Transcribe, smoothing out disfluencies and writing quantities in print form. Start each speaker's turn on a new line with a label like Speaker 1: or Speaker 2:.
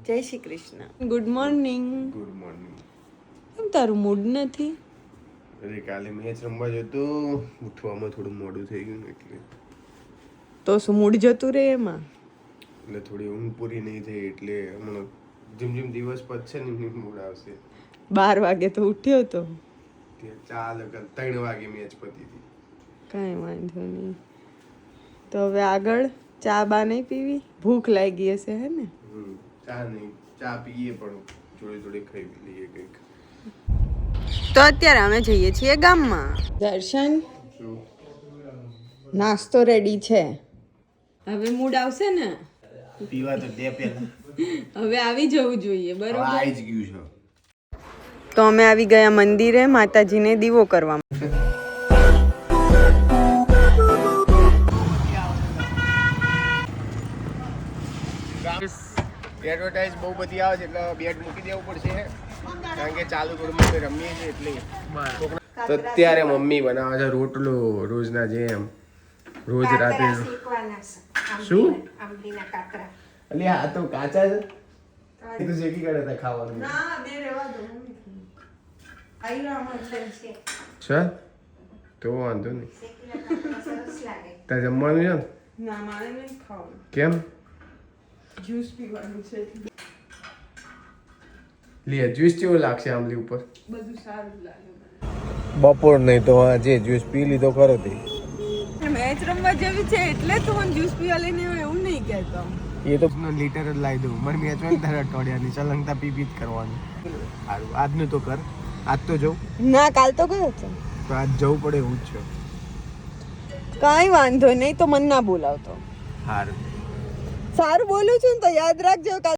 Speaker 1: જય Shri Krishna. Good morning.
Speaker 2: Good morning.
Speaker 1: કેમ તારું મૂડ નથી?
Speaker 2: અરે કાલે મેચ રમવા જતો, ઉઠવામાં થોડું મોડું થઈ ગયું ને એટલે.
Speaker 1: તો શું મૂડ જતું રહે એમાં?
Speaker 2: એટલે થોડી ઊંઘ પૂરી નહીં થઈ એટલે હમણાં જેમ દિવસ પતશે ને એમ મૂડ આવશે.
Speaker 1: 12 વાગે તો ઉઠ્યો તો.
Speaker 2: ત્યાં 3 વાગે મેચ પતી હતી.
Speaker 1: કાંઈ વાંધો નહીં. તો હવે આગળ ચા બા નહીં પીવી? ભૂખ લાગી હશે હે ને?
Speaker 2: ચા નહીં, ચા પીએ પણ જોડે જોડે ખાઈ લઈએ કંઈક.
Speaker 1: તો અત્યારે અમે જઈએ છીએ ગામમાં. દર્શન, નાસ્તો રેડી છે. હવે મૂડ આવશે ને?
Speaker 2: પીવા તો દે પહેલા.
Speaker 1: હવે આવી જવું જોઈએ, બરોબર?
Speaker 2: આવી જ ગયું છે.
Speaker 1: તો અમે આવી ગયા મંદિરે માતાજીને દીવો કરવા.
Speaker 2: એડવર્ટાઇઝ બહુ બધી આવે છે એટલે બેટ મૂકી દેવું પડશે કારણ કે ચાલુ ઘરમાં અમે રમીએ છીએ એટલે. તો અત્યારે મમ્મી બનાવે છે રોટલો રોજના જેમ. રોજ રાતે શું અલી આ તો કાચા છે એ તો શેકી કાઢે હતા ખાવાનું. છે તો વાંધો નહીં. ત્યાં જમવાનું છે
Speaker 1: ના, મારે નહીં ખાવાનું.
Speaker 2: કેમ?
Speaker 1: જ્યુસ પીવાનું છે.
Speaker 2: લે જ્યુસ કેવો લાગશે આમલી ઉપર?
Speaker 1: બધું સારું લાગે.
Speaker 2: બપોર નહીં તો આજે જ્યુસ પી લીધો ખરો તે.
Speaker 1: મેચ રમવા જેવી છે એટલે તો હું જ્યુસ પીવા લઈને એવું નહીં કહેતો.
Speaker 2: એ તો લીટર જ લાવી દઉં મારી મેચ હોય ને તારે અઠવાડિયાની સલંગતા પી જ કરવાની. સારું આજનું તો કર. આજ તો જવું
Speaker 1: ના, કાલ તો ગયો હતો.
Speaker 2: તો આજ જવું પડે એવું જ છે.
Speaker 1: કાંઈ વાંધો નહીં, તો મન ના બોલાવતો.
Speaker 2: સારું
Speaker 1: સારું બોલું છું ને તો યાદ રાખજો.